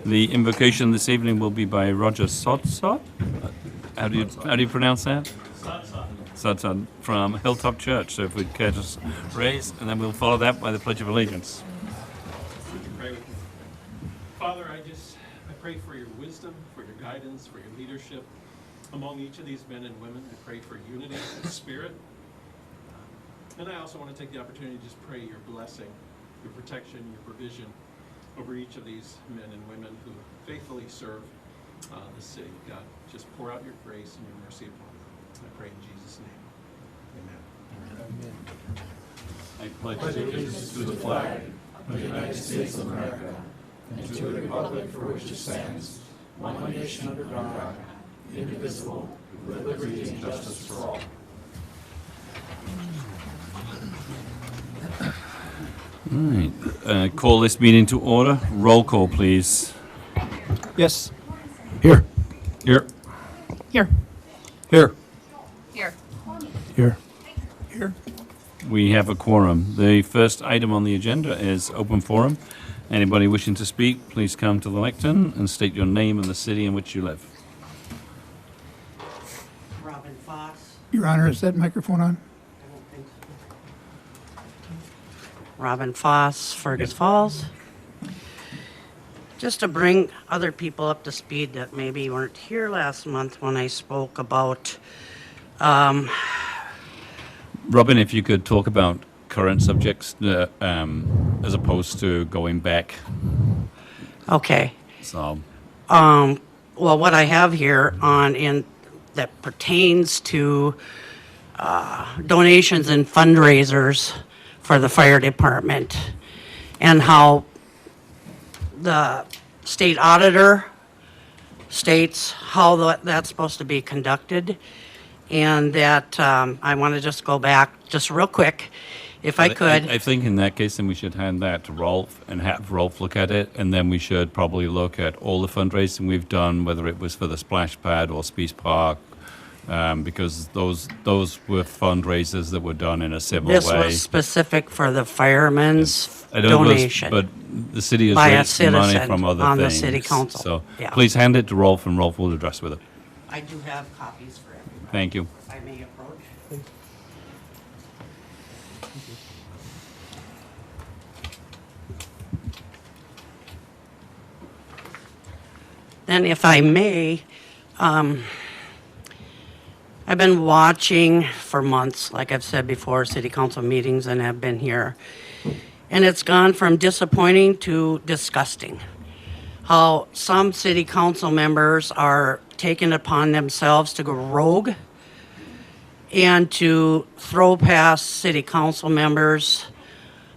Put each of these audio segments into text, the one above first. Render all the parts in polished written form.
The invocation this evening will be by Roger Sotsot. How do you pronounce that? Sotsot from Hilltop Church. So if we'd care to raise, and then we'll follow that by the Pledge of Allegiance. Pray with me. Father, I pray for your wisdom, for your guidance, for your leadership among each of these men and women. I pray for unity of spirit. And I also want to take the opportunity to just pray your blessing, your protection, your provision over each of these men and women who faithfully serve the city. God, just pour out your grace and your mercy upon them. I pray in Jesus' name. Amen. I pledge allegiance to the flag of the United States of America and to the republic for which it stands, one nation under God, indivisible, with liberty and justice for all. All right. Call this meeting to order. Roll call, please. Yes. Here. Here. Here. Here. Here. Here. Here. We have a quorum. The first item on the agenda is open forum. Anybody wishing to speak, please come to the lectern and state your name and the city in which you live. Robin Foss. Your Honor, is that microphone on? I don't think so. Robin Foss, Fergus Falls. Just to bring other people up to speed that maybe weren't here last month when I spoke about, Robin, if you could talk about current subjects as opposed to going back. okay. So, Well, what I have here that pertains to donations and fundraisers for the fire department, and how the state auditor states how that's supposed to be conducted, and that I want to just go back just real quick, if I could. I think in that case, then we should hand that to Rolf and have Rolf look at it, and then we should probably look at all the fundraising we've done, whether it was for the splash pad or Speece Park, because those were fundraisers that were done in a similar This way. was specific for the firemen's I don't know, donation. but the city has By a raised money citizen from other on the things. city council. So Yeah. please hand it to Rolf, and Rolf will address with it. I do have copies for everybody. Thank you. If I may approach. Then if I may, I've been watching for months, like I've said before, city council meetings, and have been here. And it's gone from disappointing to disgusting. How some city council members are taking it upon themselves to go rogue and to throw past city council members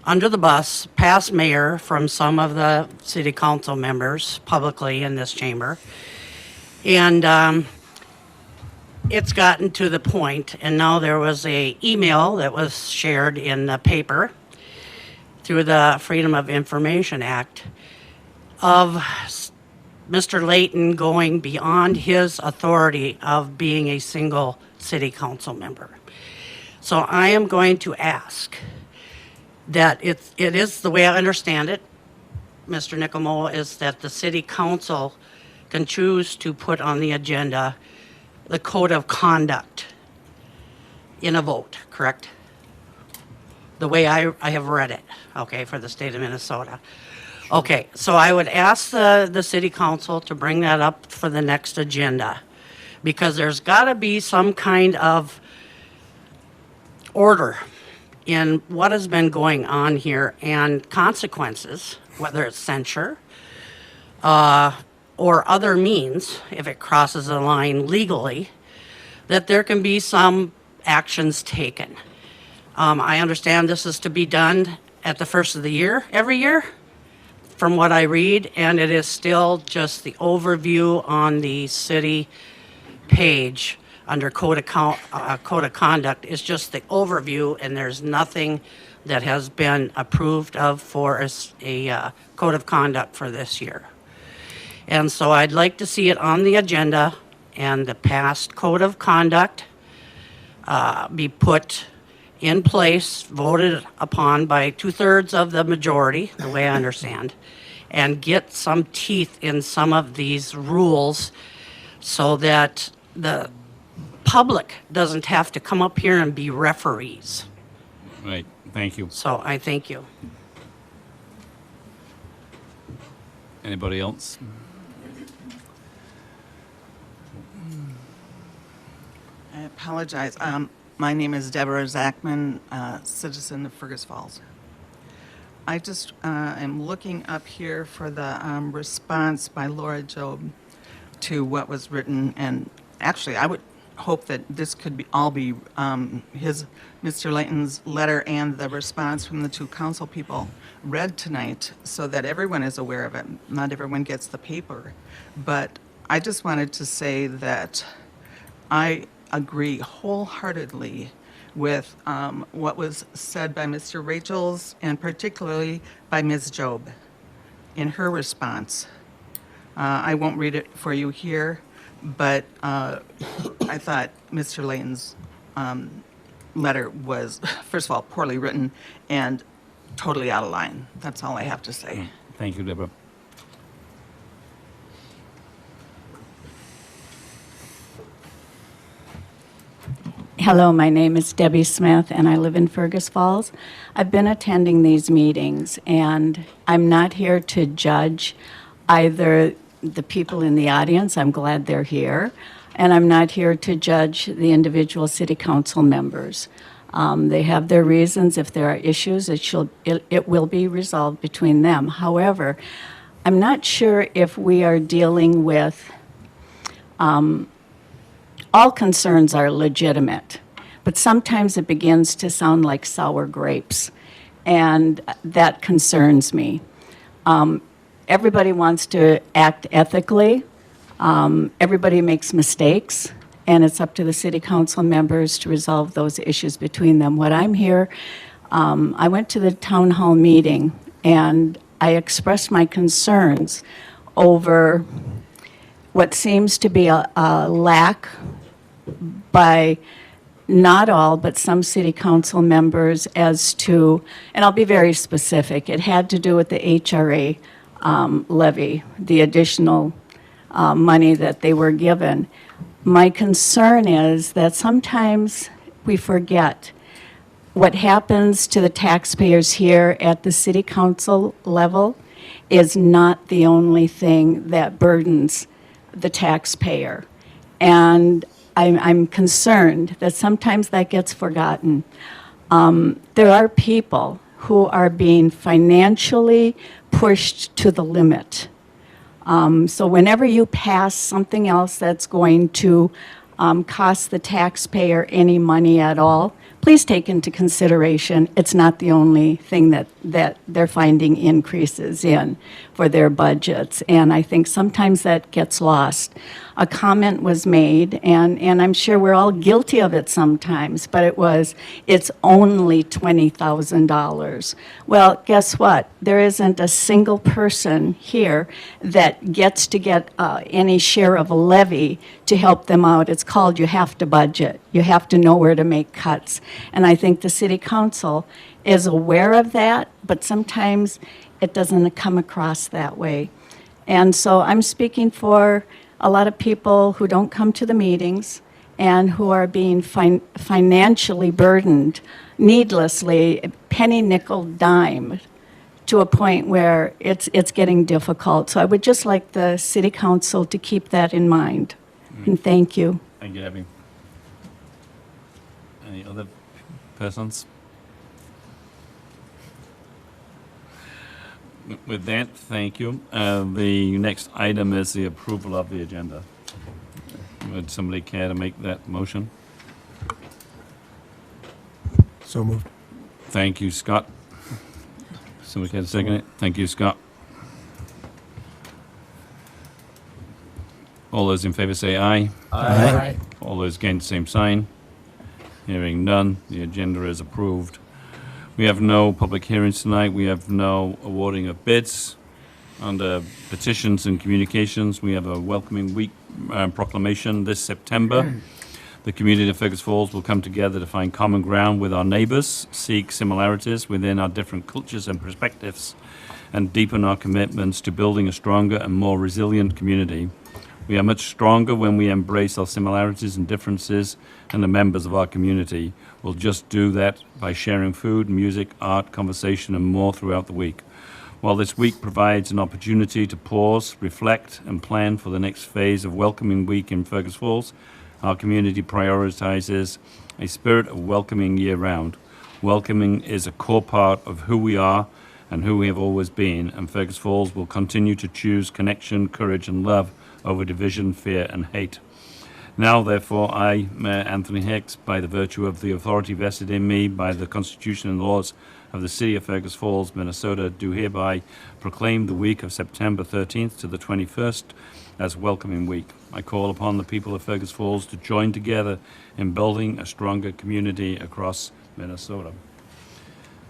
under the bus, past mayor from some of the city council members publicly in this chamber. And it's gotten to the point, and now there was a email that was shared in the paper through the Freedom of Information Act of Mr. Layton going beyond his authority of being a single city council member. So I am going to ask that it is the way I understand it, Mr. Nicomo, is that the city council can choose to put on the agenda the code of conduct in a vote, correct? The way I have read it, okay, for the state of Minnesota. Okay, so I would ask the city council to bring that up for the next agenda, because there's got to be some kind of order in what has been going on here and consequences, whether it's censure or other means, if it crosses a line legally, that there can be some actions taken. I understand this is to be done at the first of the year, every year, from what I read, and it is still just the overview on the city page under code of conduct is just the overview, and there's nothing that has been approved of for a code of conduct for this year. And so I'd like to see it on the agenda and the past code of conduct be put in place, voted upon by 2/3 of the majority, the way I understand, and get some teeth in some of these rules so that the public doesn't have to come up here and be referees. Right, thank you. So I thank you. Anybody else? I apologize. My name is Deborah Zachman, citizen of Fergus Falls. I just am looking up here for the response by Laura Job to what was written, and actually, I would hope that this could be all be Mr. Layton's letter and the response from the two council people read tonight, so that everyone is aware of it. Not everyone gets the paper, but I just wanted to say that I agree wholeheartedly with what was said by Mr. Rachels and particularly by Ms. Job in her response. I won't read it for you here, but I thought Mr. Layton's letter was, first of all, poorly written and totally out of line. That's all I have to say. Thank you, Deborah. Hello, my name is Debbie Smith, and I live in Fergus Falls. I've been attending these meetings, and I'm not here to judge either the people in the audience. I'm glad they're here. And I'm not here to judge the individual city council members. They have their reasons. If there are issues, it will be resolved between them. However, I'm not sure if we are dealing with all concerns are legitimate, but sometimes it begins to sound like sour grapes, and that concerns me. Everybody wants to act ethically. Everybody makes mistakes, and it's up to the city council members to resolve those issues between them. What I'm here, I went to the town hall meeting, and I expressed my concerns over what seems to be a lack by not all, but some city council members as to, and I'll be very specific, it had to do with the HRA levy, the additional money that they were given. My concern is that sometimes we forget what happens to the taxpayers here at the city council level is not the only thing that burdens the taxpayer. And I'm concerned that sometimes that gets forgotten. There are people who are being financially pushed to the limit. So whenever you pass something else that's going to cost the taxpayer any money at all, please take into consideration it's not the only thing that they're finding increases in for their budgets. And I think sometimes that gets lost. A comment was made, and I'm sure we're all guilty of it sometimes, but it's only $20,000. Well, guess what? There isn't a single person here that gets to get any share of a levy to help them out. It's called you have to budget. You have to know where to make cuts. And I think the city council is aware of that, but sometimes it doesn't come across that way. And so I'm speaking for a lot of people who don't come to the meetings and who are being financially burdened needlessly, penny, nickel, dime, to a point where it's getting difficult. So I would just like the city council to keep that in mind. And thank you. Thank you, Debbie. Any other persons? With that, thank you. The next item is the approval of the agenda. Would somebody care to make that motion? So moved. Thank you, Scott. Somebody care to second it? Thank you, Scott. All those in favor say aye. Aye. All those against, same sign. Hearing none, the agenda is approved. We have no public hearings tonight. We have no awarding of bids. Under petitions and communications, we have a welcoming week proclamation this September. The community of Fergus Falls will come together to find common ground with our neighbors, seek similarities within our different cultures and perspectives, and deepen our commitments to building a stronger and more resilient community. We are much stronger when we embrace our similarities and differences, and the members of our community will just do that by sharing food, music, art, conversation, and more throughout the week. While this week provides an opportunity to pause, reflect, and plan for the next phase of Welcoming Week in Fergus Falls, our community prioritizes a spirit of welcoming year-round. Welcoming is a core part of who we are and who we have always been, and Fergus Falls will continue to choose connection, courage, and love over division, fear, and hate. Now, therefore, I, Mayor Anthony Hicks, by the virtue of the authority vested in me by the Constitution and laws of the City of Fergus Falls, Minnesota, do hereby proclaim the week of September 13th to the 21st as Welcoming Week. I call upon the people of Fergus Falls to join together in building a stronger community across Minnesota.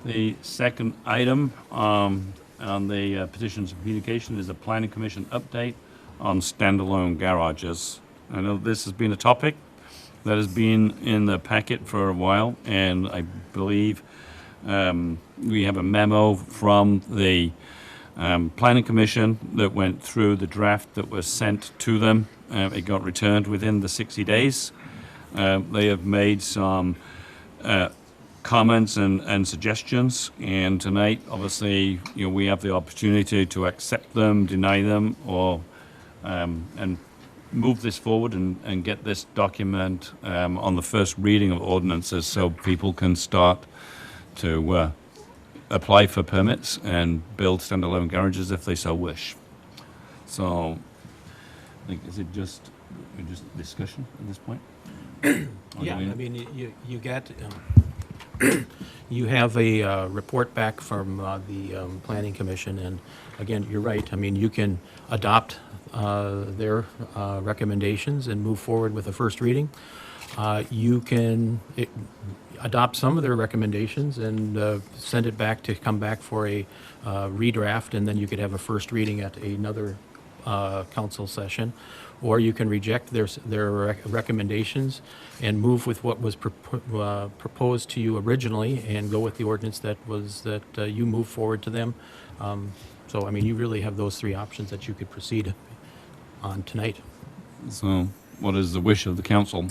The second item on the petitions and communication is a Planning Commission update on standalone garages. I know this has been a topic that has been in the packet for a while, and I believe we have a memo from the Planning Commission that went through the draft that was sent to them. It got returned within the 60 days. They have made some comments and suggestions, and tonight, obviously, we have the opportunity to accept them, deny them, or and move this forward and get this document on the first reading of ordinances so people can start to apply for permits and build standalone garages if they so wish. So, I think, is it just discussion at this point? Yeah, I mean, you get, you have a report back from the Planning Commission, and again, you're right. I mean, you can adopt their recommendations and move forward with a first reading. You can adopt some of their recommendations and send it back to come back for a redraft, and then you could have a first reading at another council session. Or you can reject their recommendations and move with what was proposed to you originally and go with the ordinance that you move forward to them. So, I mean, you really have those three options that you could proceed on tonight. So, what is the wish of the council?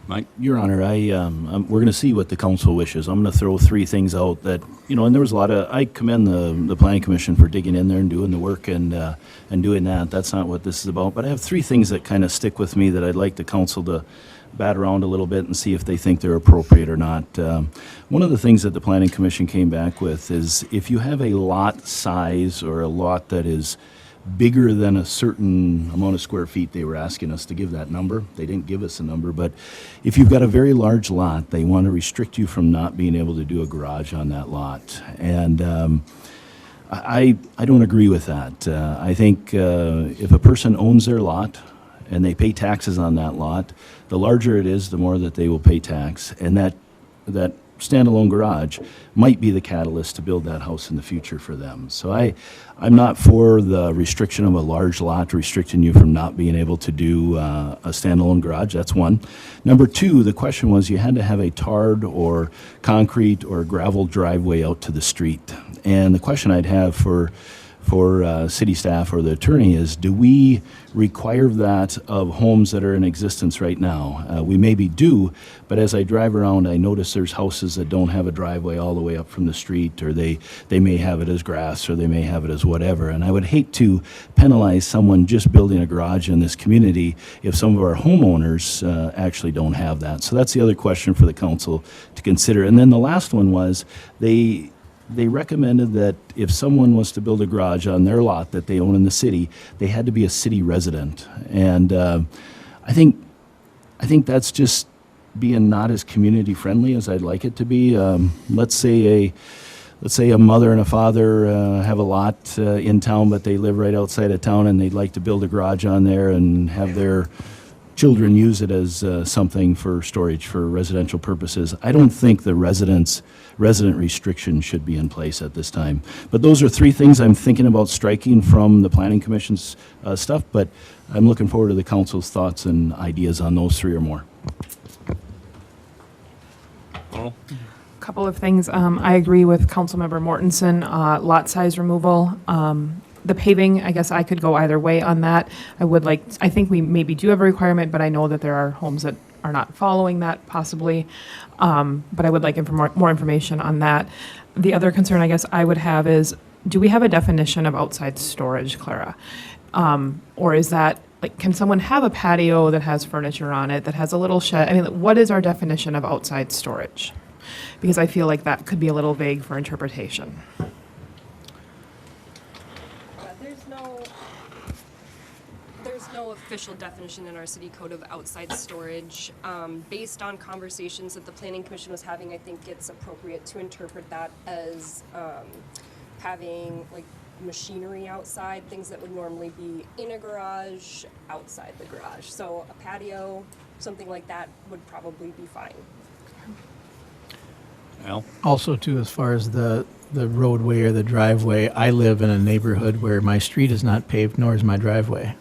Mike? Your Honor, we're going to see what the council wishes. I'm going to throw three things out that, and there was a lot of, I commend the Planning Commission for digging in there and doing the work and doing that. That's not what this is about. But I have three things that kind of stick with me that I'd like the council to bat around a little bit and see if they think they're appropriate or not. One of the things that the Planning Commission came back with is if you have a lot size or a lot that is bigger than a certain amount of square feet, they were asking us to give that number. They didn't give us a number, but if you've got a very large lot, they want to restrict you from not being able to do a garage on that lot. And I don't agree with that. I think if a person owns their lot and they pay taxes on that lot, the larger it is, the more that they will pay tax, and that standalone garage might be the catalyst to build that house in the future for them. So I'm not for the restriction of a large lot, restricting you from not being able to do a standalone garage. That's one. Number two, the question was you had to have a tarred or concrete or gravel driveway out to the street. And the question I'd have for city staff or the attorney is, do we require that of homes that are in existence right now? We maybe do, but as I drive around, I notice there's houses that don't have a driveway all the way up from the street, or they may have it as grass, or they may have it as whatever. And I would hate to penalize someone just building a garage in this community if some of our homeowners actually don't have that. So that's the other question for the council to consider. And then the last one was they recommended that if someone was to build a garage on their lot that they own in the city, they had to be a city resident. And I think that's just being not as community friendly as I'd like it to be. Let's say a mother and a father have a lot in town, but they live right outside of town, and they'd like to build a garage on there and have their children use it as something for storage for residential purposes. I don't think the resident restriction should be in place at this time. But those are three things I'm thinking about striking from the Planning Commission's stuff, but I'm looking forward to the council's thoughts and ideas on those three or more. Paul? Couple of things. I agree with Councilmember Mortensen, lot size removal. The paving, I guess I could go either way on that. I think we maybe do have a requirement, but I know that there are homes that are not following that possibly. But I would like more information on that. The other concern I guess I would have is, do we have a definition of outside storage, Clara? Or is that, like, can someone have a patio that has furniture on it, that has a little shed? I mean, what is our definition of outside storage? Because I feel like that could be a little vague for interpretation. There's no official definition in our city code of outside storage. Based on conversations that the planning commission was having, I think it's appropriate to interpret that as having like machinery outside, things that would normally be in a garage, outside the garage. So a patio, something like that would probably be fine. Al? Also, too, as far as the roadway or the driveway, I live in a neighborhood where my street is not paved, nor is my driveway.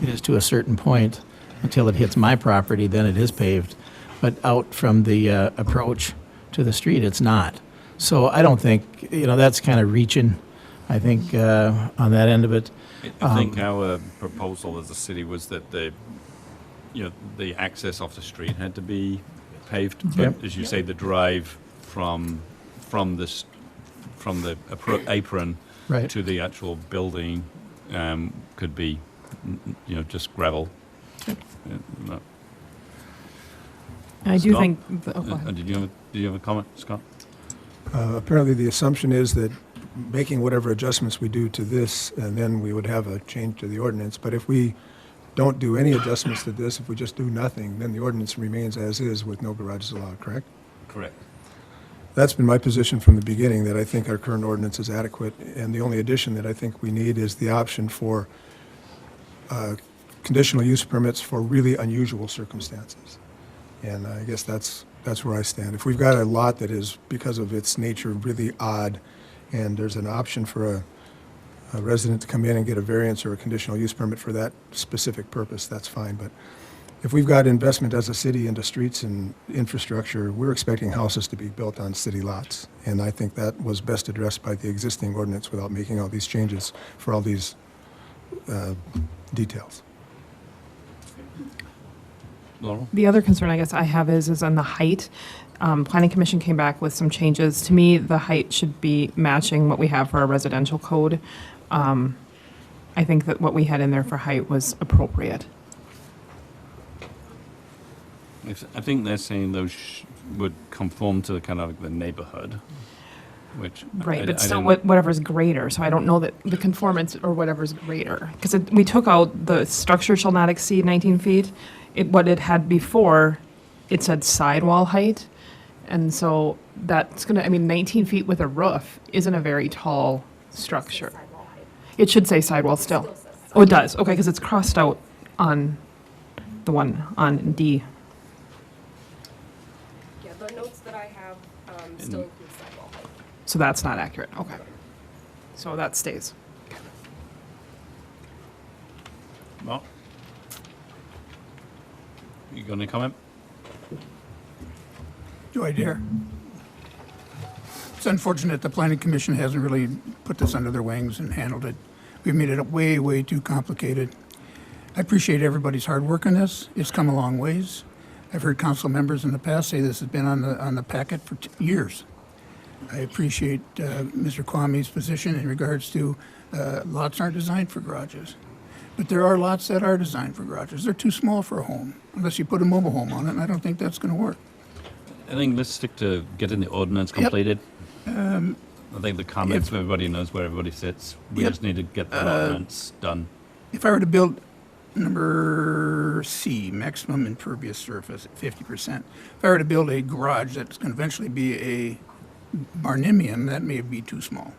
It is to a certain point until it hits my property, then it is paved. But out from the approach to the street, it's not. So I don't think, that's kind of reaching, I think, on that end of it. I think our proposal as a city was that the access off the street had to be paved. But Yep. as you say, the drive from the apron Right. to the actual building could be, just gravel. No. And I do Scott? think, go ahead. Did you have a comment, Scott? Apparently, the assumption is that making whatever adjustments we do to this, and then we would have a change to the ordinance. But if we don't do any adjustments to this, if we just do nothing, then the ordinance remains as is with no garages allowed, correct? Correct. That's been my position from the beginning, that I think our current ordinance is adequate, and the only addition that I think we need is the option for conditional use permits for really unusual circumstances. And I guess that's where I stand. If we've got a lot that is, because of its nature, really odd, and there's an option for a resident to come in and get a variance or a conditional use permit for that specific purpose, that's fine. But if we've got investment as a city into streets and infrastructure, we're expecting houses to be built on city lots. And I think that was best addressed by the existing ordinance without making all these changes for all these details. Laurel? The other concern I guess I have is on the height. Planning Commission came back with some changes. To me, the height should be matching what we have for our residential code. I think that what we had in there for height was appropriate. I think they're saying those would conform to kind of like the neighborhood, which Right, I but still didn't- whatever's greater. So I don't know that the conformance or whatever's greater. Because we took out the structure shall not exceed 19 feet. What it had before, it said sidewall height. And so that's going to, 19 feet with a roof isn't a very tall structure. It should say sidewall still. Oh, it does. Okay, because it's crossed out on the one on D. Yeah, the notes that I have still include sidewall height. So that's not accurate. Okay. So that stays. Mark? You got any comment? Do I dare? It's unfortunate the Planning Commission hasn't really put this under their wings and handled it. We've made it way, way too complicated. I appreciate everybody's hard work on this. It's come a long ways. I've heard council members in the past say this has been on the packet for years. I appreciate Mr. Kwame's position in regards to lots aren't designed for garages. But there are lots that are designed for garages. They're too small for a home, unless you put a mobile home on it, and I don't think that's going to work. I think let's stick to getting the ordinance completed. I think the comments, everybody knows where everybody sits. We Yep. just need to get the ordinance done. If I were to build number C, maximum impervious surface at 50%, if I were to build a garage that's going to eventually be a barnimium, that may be too small.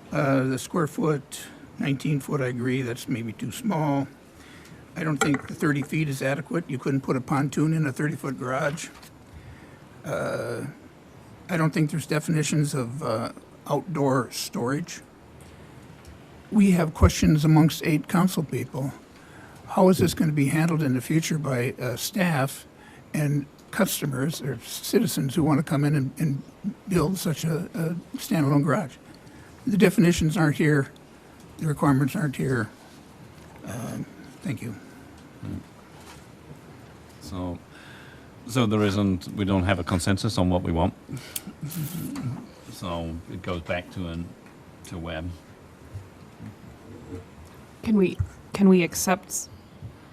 The square foot, 19 foot, I agree, that's maybe too small. I don't think the 30 feet is adequate. You couldn't put a pontoon in a 30-foot garage. I don't think there's definitions of outdoor storage. We have questions amongst 8 council people. How is this going to be handled in the future by staff? And customers or citizens who want to come in and build such a standalone garage. The definitions aren't here, the requirements aren't here. Thank you. So there isn't, we don't have a consensus on what we want. So it goes back to Webb. Can we accept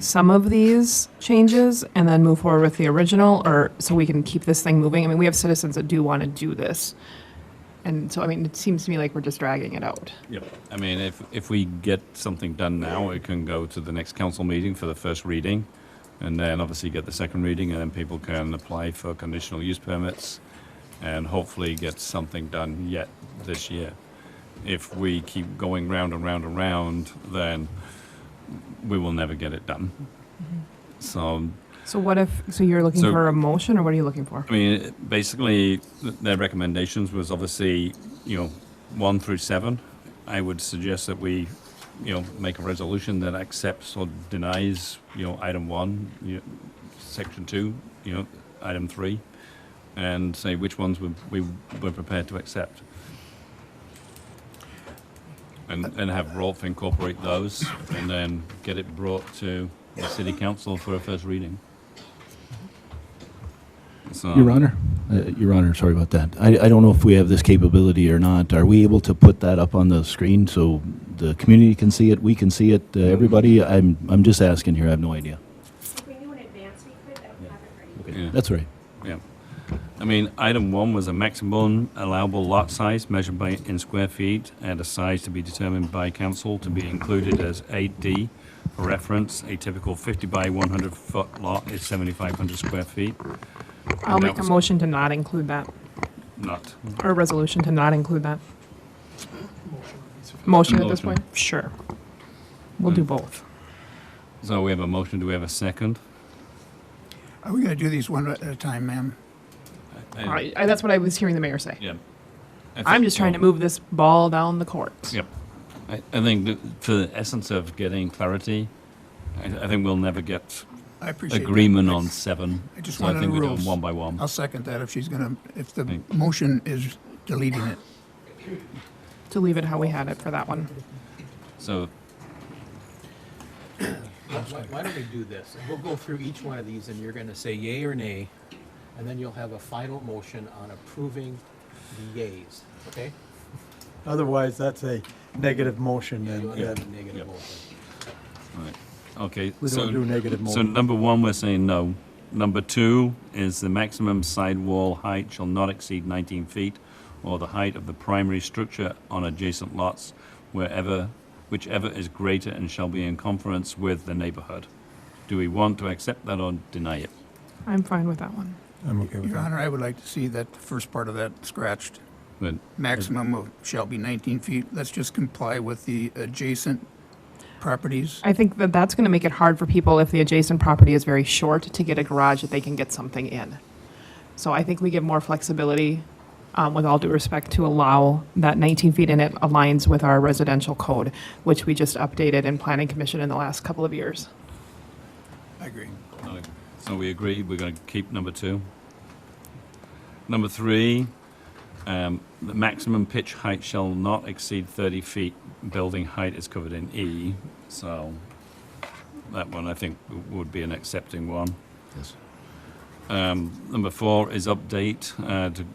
some of these changes and then move forward with the original, or so we can keep this thing moving? I mean, we have citizens that do want to do this. And so, I mean, it seems to me like we're just dragging it out. Yep. I mean, if we get something done now, it can go to the next council meeting for the first reading, and then obviously get the second reading, and then people can apply for conditional use permits, and hopefully get something done yet this year. If we keep going round and round and round, then we will never get it done. So what if, so you're looking So- for a motion, or what are you looking for? I mean, basically, their recommendations was obviously, 1 through 7. I would suggest that we, make a resolution that accepts or denies, item 1, section 2, item 3, and say which ones we're prepared to accept. And have Rolf incorporate those, and then get it brought to the city council for a first reading. So, Your Honor, sorry about that. I don't know if we have this capability or not. Are we able to put that up on the screen so the community can see it, we can see it, everybody? I'm just asking here, I have no idea. If we knew in advance we could, I would have it ready. Yeah. That's right. Yeah. I mean, item 1 was a maximum allowable lot size measured in square feet and a size to be determined by council to be included as 8D. For reference, a typical 50 by 100 foot lot is 7,500 square feet. I'll And that make a was motion to not include that, Not. or a resolution to not include that. Motion at this Motion. point? Sure. We'll do both. So we have a motion. Do we have a second? Are we going to do these one at a time, ma'am? That's what I was hearing the mayor say. Yeah. I'm just trying to move this ball down the court. Yep. I think that for the essence of getting clarity, I think we'll never get I appreciate that. agreement on 7. I just So I wanted think the we do them rules. one by one. I'll second that if she's going to, if the Thank- motion is deleting it. To leave it how we had it for that one. So Why don't we do this? We'll go through each one of these, and you're gonna say yay or nay, and then you'll have a final motion on approving the yays, okay? Otherwise, that's a negative motion, You and want to have a negative motion. Right. Okay. We so, don't do negative So motion. number 1, we're saying no. Number 2 is the maximum side wall height shall not exceed 19 feet, or the height of the primary structure on adjacent lots, whichever is greater and shall be in conformance with the neighborhood. Do we want to accept that or deny it? I'm fine with that one. I'm okay with Your that. Honor, I would like to see that first part of that scratched. But Maximum of shall be 19 feet. Let's just comply with the adjacent properties. I think that that's going to make it hard for people if the adjacent property is very short to get a garage that they can get something in. So I think we give more flexibility, with all due respect, to allow that 19 feet, and it aligns with our residential code, which we just updated in Planning Commission in the last couple of years. I agree. So we agree, we're going to keep number 2. Number 3, the maximum pitch height shall not exceed 30 feet. Building height is covered in E, so that one I think would be an accepting one. Yes. Number 4 is update.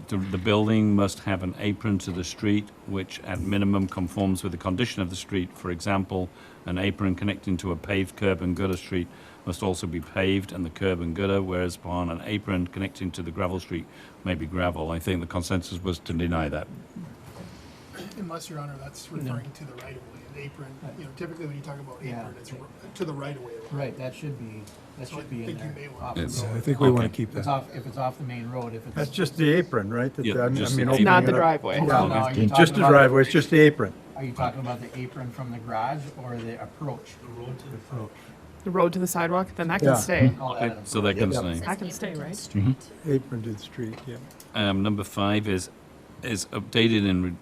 The building must have an apron to the street, which at minimum conforms with the condition of the street. For example, an apron connecting to a paved curb and gutter street must also be paved and the curb and gutter, whereas upon an apron connecting to the gravel street may be gravel. I think the consensus was to deny that. Unless, Your Honor, that's referring to the right-of-way, an apron. Typically when you talk about Yeah. apron, it's to the right-of-way. Right, that should be So I in think you there. may want Off to- the It's- road. I think we want Okay. to keep If it's that. off, if it's off the main road, if it's. That's just the apron, right? That- Yeah, I mean, just the opening apron. Not it the up. driveway. No, no, are you Just talking the about- driveway, it's just the apron. Are you talking about the apron from the garage or the approach? The road to the sidewalk, then that Yeah. can stay. Oh, Okay, so that can stay. That can stay, right? Apron to the street, yeah. Number 5 is updated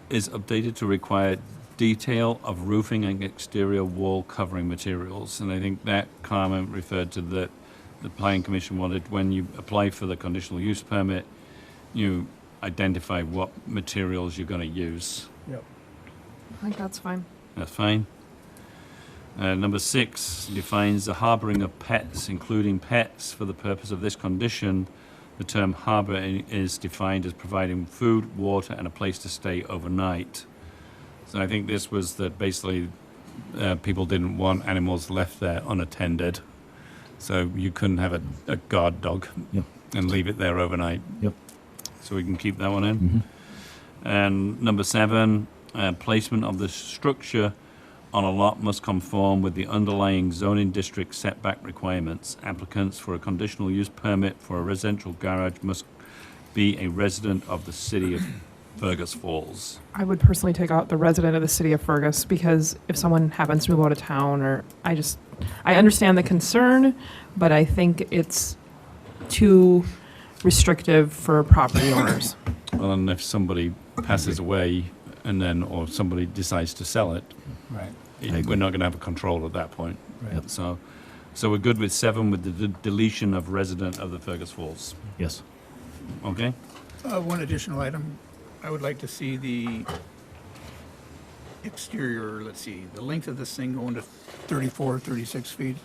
is updated to require detail of roofing and exterior wall covering materials, and I think that comment referred to that the planning commission wanted, when you apply for the conditional use permit, you identify what materials you're going to use. Yep. I think that's fine. That's fine. Number 6 defines the harboring of pets, including pets. For the purpose of this condition, the term harbor is defined as providing food, water, and a place to stay overnight. So I think this was that basically people didn't want animals left there unattended. So you couldn't have a guard dog Yep. and leave it there overnight. Yep. So we can keep that one in. And number 7, placement of the structure on a lot must conform with the underlying zoning district setback requirements. Applicants for a conditional use permit for a residential garage must be a resident of the city of Fergus Falls. I would personally take out the resident of the city of Fergus, because if someone happens to move out of town, or I understand the concern, but I think it's too restrictive for property owners. Well, and if somebody passes away and then, or somebody decides to sell it, Right. we're not going to have a control at that point. Right. So we're good with 7 with the deletion of resident of the Fergus Falls. Yes. Okay? One additional item, I would like to see the exterior, let's see, the length of this thing going to 34, 36 feet.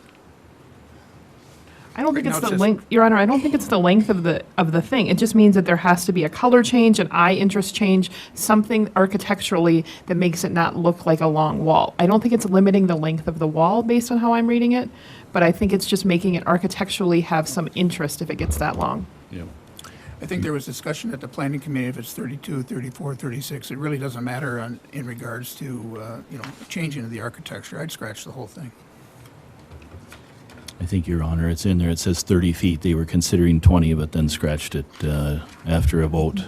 I don't think Right it's now it the says- length, Your Honor, I don't think it's the length of the thing. It just means that there has to be a color change, an eye interest change, something architecturally that makes it not look like a long wall. I don't think it's limiting the length of the wall based on how I'm reading it, but I think it's just making it architecturally have some interest if it gets that long. Yeah. I think there was discussion at the planning committee if it's 32, 34, 36. It really doesn't matter in regards to, changing of the architecture. I'd scratch the whole thing. I think, Your Honor, it's in there. It says 30 feet. They were considering 20, but then scratched it after a vote.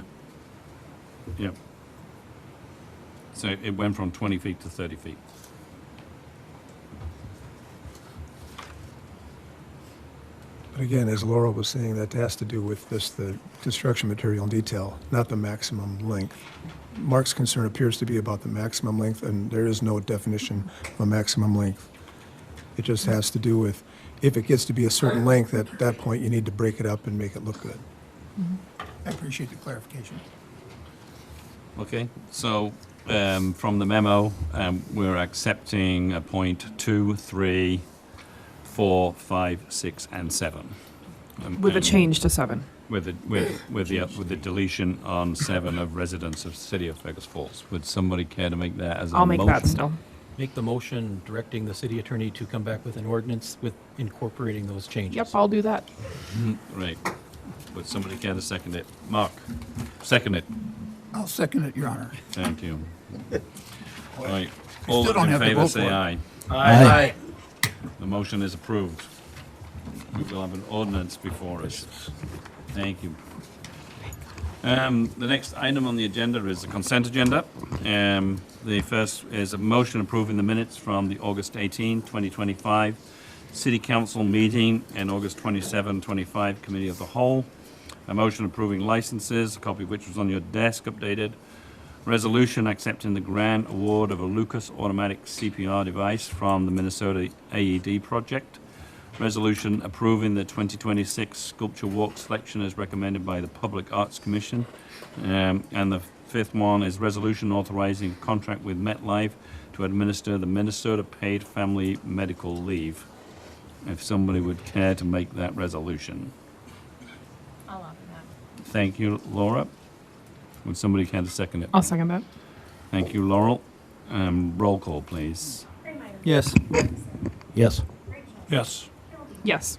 Yep. So it went from 20 feet to 30 feet. But again, as Laura was saying, that has to do with the construction material and detail, not the maximum length. Mark's concern appears to be about the maximum length, and there is no definition of a maximum length. It just has to do with, if it gets to be a certain length, at that point, you need to break it up and make it look good. I appreciate the clarification. Okay, so from the memo, we're accepting a point 2, 3, 4, 5, 6, and 7. With a And change to 7. With the deletion on 7 of residents of City of Fergus Falls. Would somebody care to make that as a motion? I'll make that still. Make the motion directing the city attorney to come back with an ordinance with incorporating those changes. Yep, I'll do that. Right. Would somebody care to second it? Mark, second it. I'll second it, Your Honor. Thank you. All right. All still those don't in have to favor vote say for it. aye. Aye. The motion is approved. We will have an ordinance before us. Thank you. The next item on the agenda is the consent agenda. The first is a motion approving the minutes from the August 18, 2025 City Council meeting and August 27, 25 Committee of the Whole. A motion approving licenses, a copy of which was on your desk, updated. Resolution accepting the grant award of a Lucas automatic CPR device from the Minnesota AED project. Resolution approving the 2026 sculpture walk selection as recommended by the Public Arts Commission. And the fifth one is resolution authorizing a contract with MetLife to administer the Minnesota Paid Family Medical Leave. If somebody would care to make that resolution. I'll offer that. Thank you, Laura. Would somebody care to second it? I'll second that. Thank you, Laurel. Roll call, please. Freemeyer. Yes. Yes. Rachel. Yes. Kildee. Yes.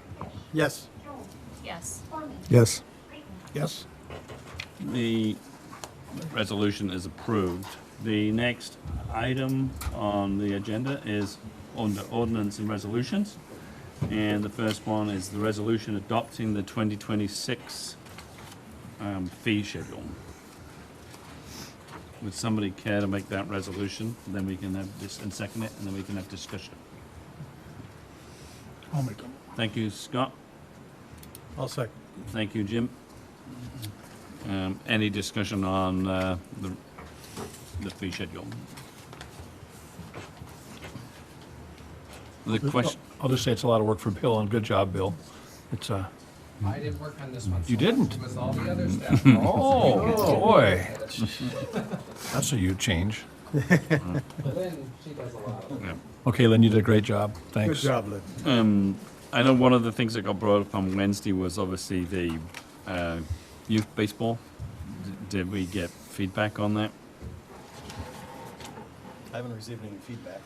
Yes. Joel. Yes. Bonnie. Yes. Clayton. Yes? The resolution is approved. The next item on the agenda is under ordinance and resolutions. And the first one is the resolution adopting the 2026 fee schedule. Would somebody care to make that resolution? Then we can have this and second it, and then we can have discussion. I'll make them. Thank you, Scott. I'll second. Thank you, Jim. Any discussion on the fee schedule? The question, I'll just say it's a lot of work for Bill, and good job, Bill. It's a, I didn't work on this one. You so I didn't? worked With all the other staff. oh, boy. That's a huge change. But then she does a lot of it. Okay, Lynn, you did a great job. Thanks. Good job, Lynn. I know one of the things that got brought up on Wednesday was obviously the youth baseball. Did we get feedback on that? I haven't received any feedback.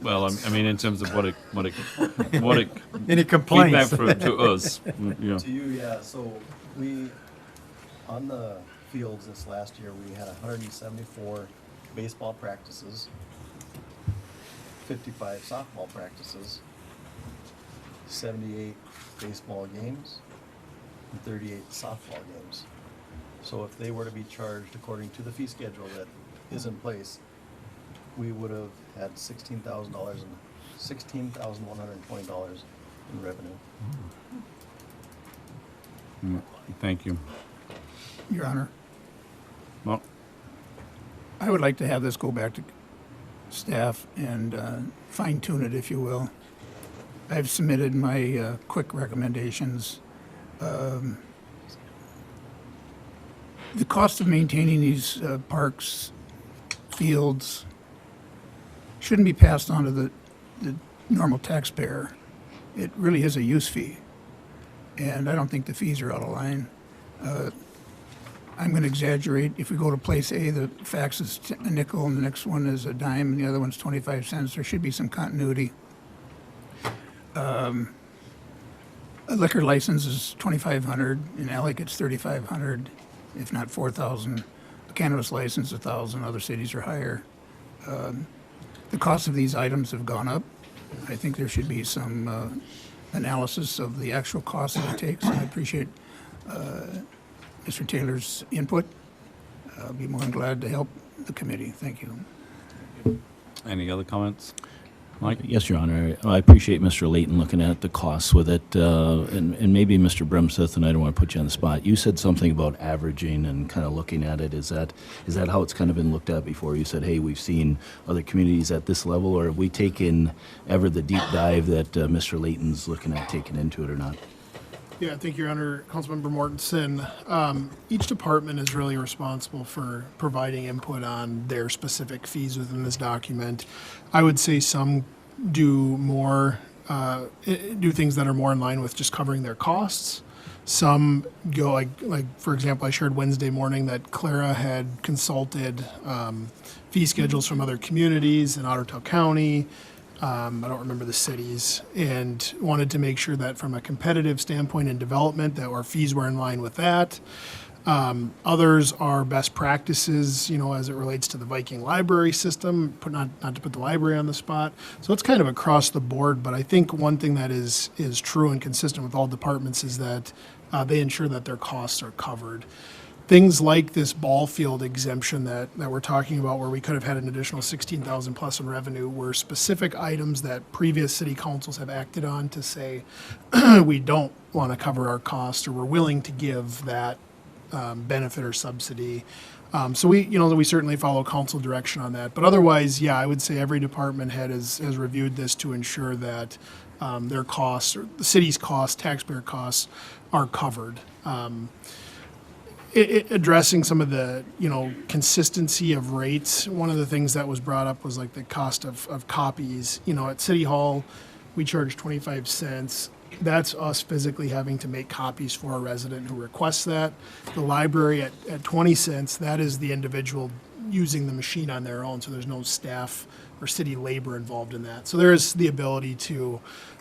Well, I mean, in terms of what it Any complaints? feedback to us. Yeah. To you, yeah, so we, on the fields this last year, we had 174 baseball practices, 55 softball practices, 78 baseball games, and 38 softball games. So if they were to be charged according to the fee schedule that is in place, we would have had $16,120 in revenue. Thank you. Your Honor, Well, I would like to have this go back to staff and fine tune it, if you will. I've submitted my quick recommendations. The cost of maintaining these parks, fields, shouldn't be passed on to the normal taxpayer. It really is a use fee, and I don't think the fees are out of line. I'm going to exaggerate. If we go to place A, the fax is a nickel, and the next one is a dime, and the other one's 25 cents. There should be some continuity. A liquor license is $2,500. In Alec, it's $3,500, if not $4,000. A cannabis license, $1,000. Other cities are higher. The cost of these items have gone up. I think there should be some analysis of the actual cost that it takes. I appreciate Mr. Taylor's input. I'll be more than glad to help the committee. Thank you. any other comments? Mike? Yes, Your Honor. I appreciate Mr. Layton looking at the costs with it, and maybe Mr. Bremseth, and I don't want to put you on the spot. You said something about averaging and kind of looking at it. Is that how it's kind of been looked at before? You said, hey, we've seen other communities at this level, or have we taken ever the deep dive that Mr. Layton's looking at taking into it or not? Yeah, thank you, Your Honor. Councilmember Mortensen. Each department is really responsible for providing input on their specific fees within this document. I would say some do more, do things that are more in line with just covering their costs. Some go like for example, I shared Wednesday morning that Clara had consulted fee schedules from other communities in Ottertail County. I don't remember the cities, and wanted to make sure that from a competitive standpoint in development that our fees were in line with that. Others are best practices, as it relates to the Viking library system, not to put the library on the spot. So it's kind of across the board, but I think one thing that is true and consistent with all departments is that they ensure that their costs are covered. Things like this ball field exemption that we're talking about, where we could have had an additional 16,000 plus in revenue, were specific items that previous city councils have acted on to say we don't want to cover our costs, or we're willing to give that benefit or subsidy. So we certainly follow council direction on that. But otherwise, yeah, I would say every department head has reviewed this to ensure that their costs, or the city's costs, taxpayer costs, are covered. Addressing some of the, consistency of rates, one of the things that was brought up was like the cost of copies. At City Hall, we charge 25 cents. That's us physically having to make copies for a resident who requests that. The library at 20 cents, that is the individual using the machine on their own, so there's no staff or city labor involved in that. So there is the ability to,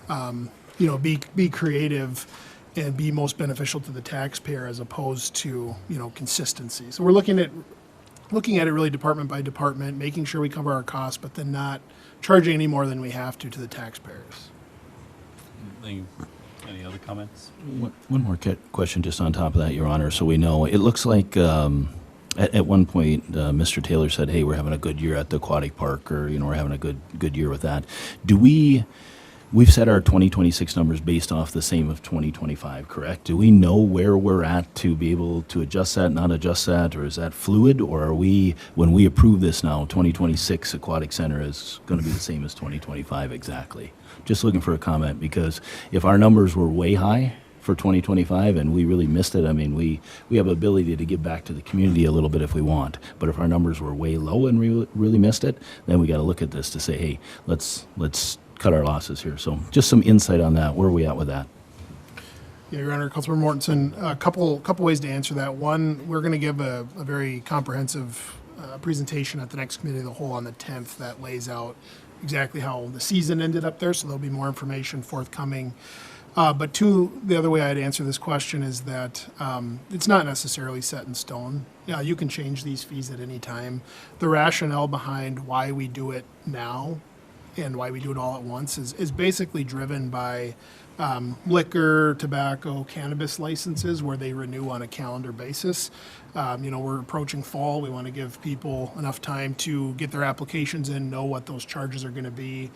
be creative and be most beneficial to the taxpayer as opposed to, consistency. So we're looking at it really department by department, making sure we cover our costs, but then not charging any more than we have to the taxpayers. Any other comments? One more question just on top of that, Your Honor, so we know. It looks like at one point, Mr. Taylor said, hey, we're having a good year at the aquatic park, or, we're having a good year with that. We've set our 2026 numbers based off the same of 2025, correct? Do we know where we're at to be able to adjust that, not adjust that, or is that fluid? Or are we, when we approve this now, 2026 Aquatic Center is going to be the same as 2025 exactly? Just looking for a comment, because if our numbers were way high for for 2025, and we really missed it. I mean, we have ability to give back to the community a little bit if we want, but if our numbers were way low and we really missed it, then we got to look at this to say, hey, let's cut our losses here. So just some insight on that. Where are we at with that? Yeah, Your Honor, Councilmember Mortensen, a couple ways to answer that. One, we're going to give a very comprehensive presentation at the next committee of the whole on the 10th that lays out exactly how the season ended up there, so there'll be more information forthcoming. But two, the other way I'd answer this question is that it's not necessarily set in stone. Yeah, you can change these fees at any time. The rationale behind why we do it now and why we do it all at once is basically driven by liquor, tobacco, cannabis licenses where they renew on a calendar basis. We're approaching fall. We want to give people enough time to get their applications in, know what those charges are going to be,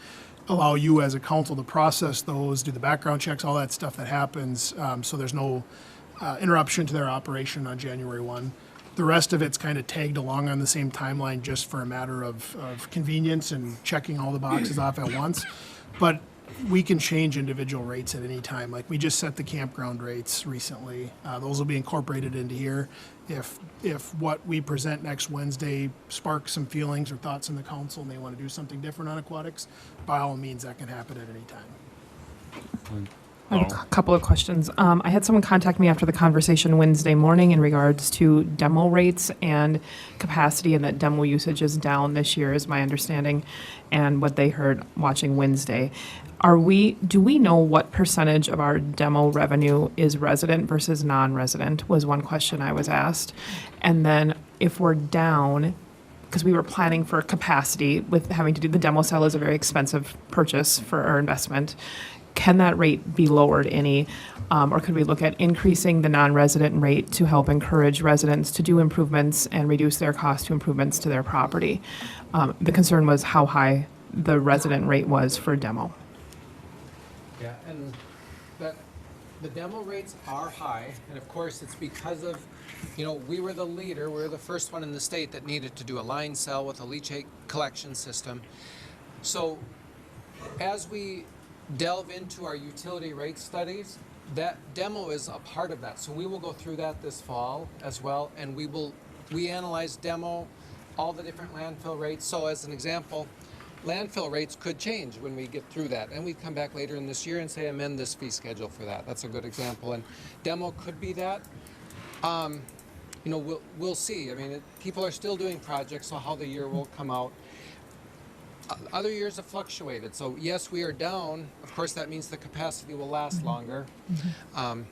allow you as a council to process those, do the background checks, all that stuff that happens, so there's no interruption to their operation on January 1. The rest of it's kind of tagged along on the same timeline just for a matter of convenience and checking all the boxes off at once. But we can change individual rates at any time. Like we just set the campground rates recently. Those will be incorporated into here. If what we present next Wednesday sparks some feelings or thoughts in the council and they want to do something different on aquatics, by all means, that can happen at any time. I have a couple of questions. I had someone contact me after the conversation Wednesday morning in regards to demo rates and capacity, and that demo usage is down this year, is my understanding, and what they heard watching Wednesday. Do we know what percentage of our demo revenue is resident versus non-resident, was one question I was asked. And then if we're down, because we were planning for capacity with having to do the demo cell is a very expensive purchase for our investment. Can that rate be lowered any, or could we look at increasing the non-resident rate to help encourage residents to do improvements and reduce their cost to improvements to their property? The concern was how high the resident rate was for demo. Yeah, and the demo rates are high, and of course, it's because of, we were the leader, we were the first one in the state that needed to do a line cell with a leachate collection system. So as we delve into our utility rate studies, that demo is a part of that. So we will go through that this fall as well, and we analyze demo, all the different landfill rates. So as an example, landfill rates could change when we get through that, and we come back later in this year and say amend this fee schedule for that. That's a good example, and demo could be that. We'll see. I mean, people are still doing projects, so how the year will come out. Other years have fluctuated, so yes, we are down. Of course, that means the capacity will last longer. I'm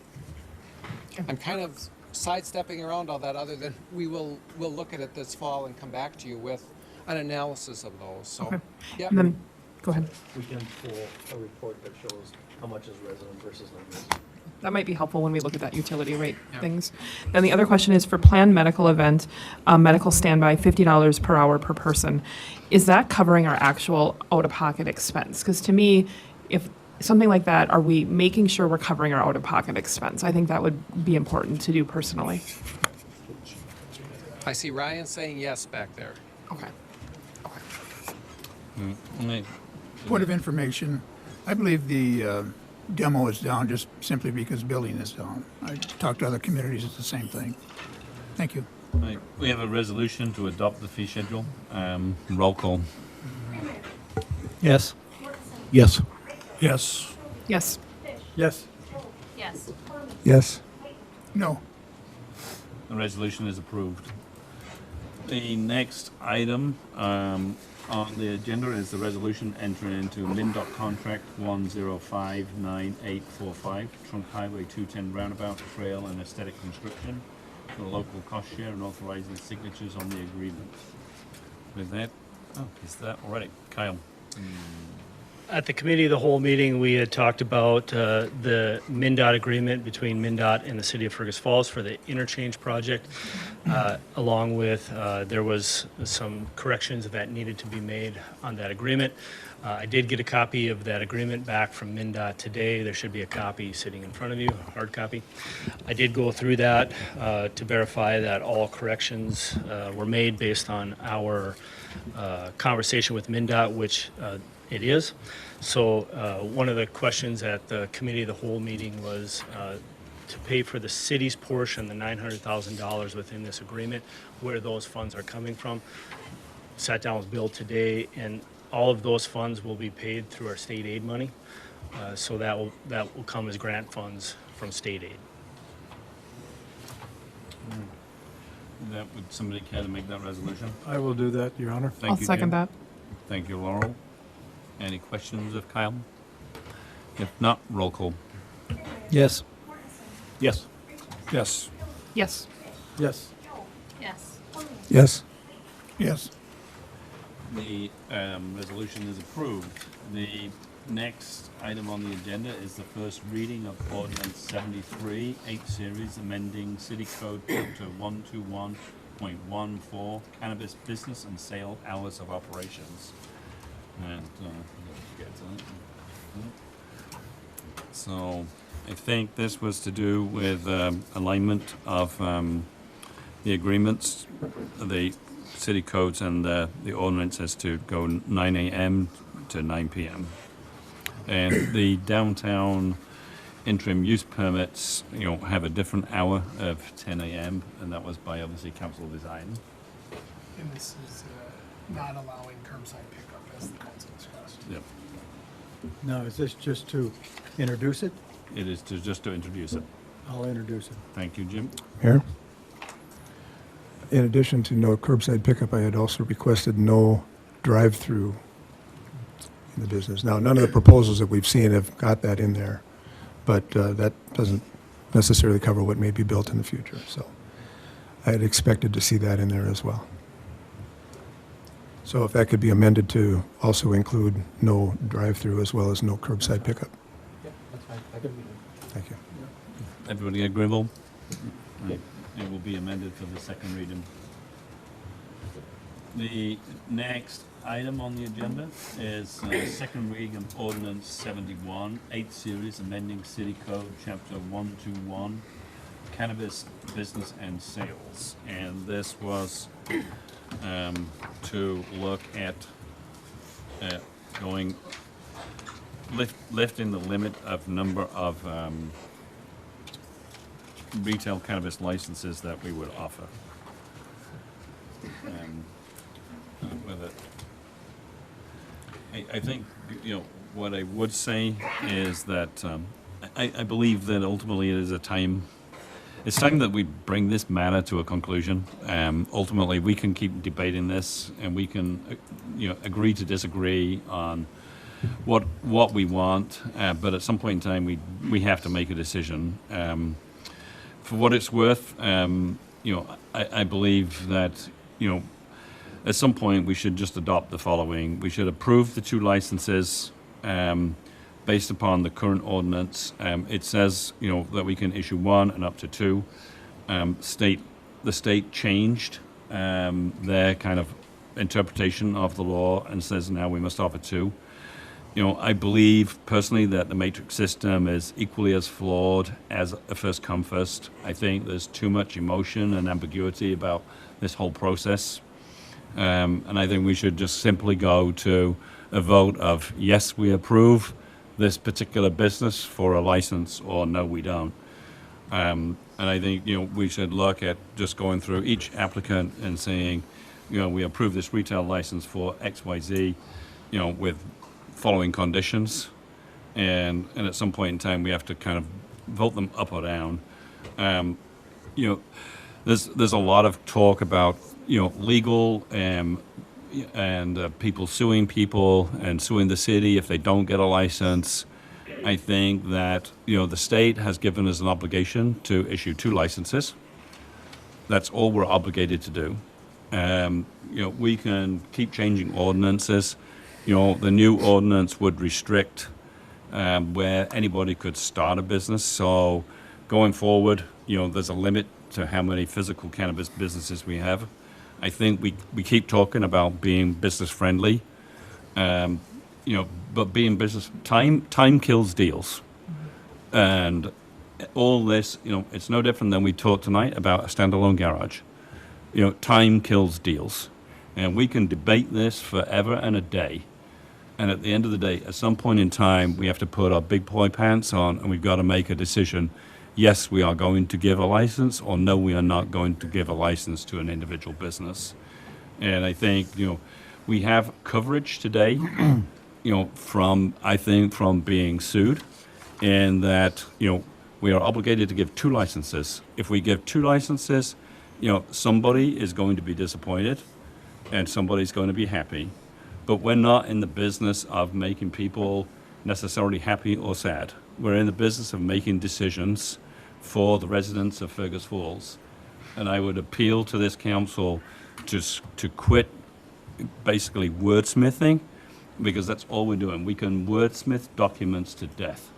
kind of sidestepping around all that, other than we'll look at it this fall and come back to you with an analysis of those. So, Okay. yeah. And then, go ahead. We can pull a report that shows how much is resident versus non-resident. That might be helpful when we look at that utility rate things. Then the other question is for planned medical event, medical standby, $50 per hour per person. Is that covering our actual out-of-pocket expense? Because to me, if something like that, are we making sure we're covering our out-of-pocket expense? I think that would be important to do personally. I see Ryan saying yes back there. Okay. Point of information, I believe the demo is down just simply because building is down. I talked to other communities, it's the same thing. Thank you. Right. We have a resolution to adopt the fee schedule. Roll call. Yes. Yes. Yes. Yes. Yes. Yes. Yes. No. The resolution is approved. The next item on the agenda is the resolution entering into MnDOT contract 1059845, Trunk Highway 210 roundabout trail and aesthetic construction for the local cost share, and authorizing signatures on the agreement. With that, is that already? Kyle. At the committee of the whole meeting, we had talked about the MnDOT agreement between MnDOT and the city of Fergus Falls for the interchange project, along with there was some corrections that needed to be made on that agreement. I did get a copy of that agreement back from MnDOT today. There should be a copy sitting in front of you, a hard copy. I did go through that to verify that all corrections were made based on our conversation with MnDOT, which it is. So one of the questions at the committee of the whole meeting was to pay for the city's portion, the $900,000 within this agreement, where those funds are coming from. Sat down with Bill today, and all of those funds will be paid through our state aid money. So that will come as grant funds from state aid. Would somebody care to make that resolution? I will do that, Your Honor. Thank I'll you, second Jim. that. Thank you, Laurel. Any questions of Kyle? If not, roll call. Yes. Yes. Yes. Yes. Yes. Yes. Yes. Yes. The resolution is approved. The next item on the agenda is the first reading of Ordinance 73, 8 Series, amending City Code Chapter 121.14, Cannabis Business and Sale Hours of Operations. And get to it. So I think this was to do with alignment of the agreements, the city codes and the ordinances to go 9 a.m. to 9 p.m. And the downtown interim use permits, have a different hour of 10 a.m. and that was by obviously council design. And this is not allowing curbside pickup as the council discussed. Yep. Now, is this just to introduce it? It is just to introduce it. I'll introduce it. Thank you, Jim. Here. In addition to no curbside pickup, I had also requested no drive-through in the business. Now, none of the proposals that we've seen have got that in there, but that doesn't necessarily cover what may be built in the future. So I had expected to see that in there as well. So if that could be amended to also include no drive-through as well as no curbside pickup. Yep, that's fine. I can be Thank you. Everybody agreeable? Right. It will be amended for the second reading. The next item on the agenda is second reading of Ordinance 71, 8 Series, amending City Code Chapter 121, Cannabis Business and Sales. And this was to look at lifting the limit of number of retail cannabis licenses that we would offer. With it, I think what I would say is that I believe that ultimately it is it's time that we bring this matter to a conclusion. Ultimately, we can keep debating this, and we can agree to disagree on what we want, but at some point in time, we have to make a decision. For what it's worth, I believe that at some point we should just adopt the following: we should approve the 2 licenses based upon the current ordinance. It says that we can issue 1 and up to 2. The state changed their kind of interpretation of the law and says now we must offer 2. I believe personally that the matrix system is equally as flawed as a first come first. I think there's too much emotion and ambiguity about this whole process. And I think we should just simply go to a vote of yes, we approve this particular business for a license, or no, we don't. And I think we should look at just going through each applicant and saying, we approve this retail license for XYZ, with following conditions, and at some point in time we have to kind of vote them up or down. There's a lot of talk about legal and people suing people and suing the city if they don't get a license. I think that the state has given us an obligation to issue 2 licenses. That's all we're obligated to do. We can keep changing ordinances. The new ordinance would restrict where anybody could start a business. So going forward, there's a limit to how many physical cannabis businesses we have. I think we keep talking about being business friendly, but being business, time kills deals. And all this, it's no different than we talked tonight about a standalone garage. Time kills deals. And we can debate this forever and a day. And at the end of the day, at some point in time, we have to put our big boy pants on and we've got to make a decision. Yes, we are going to give a license, or no, we are not going to give a license to an individual business. And I think, we have coverage today, from being sued, and that, we are obligated to give 2 licenses. If we give 2 licenses, somebody is going to be disappointed and somebody's going to be happy. But we're not in the business of making people necessarily happy or sad. We're in the business of making decisions for the residents of Fergus Falls. And I would appeal to this council to quit basically wordsmithing, because that's all we're doing. We can wordsmith documents to death.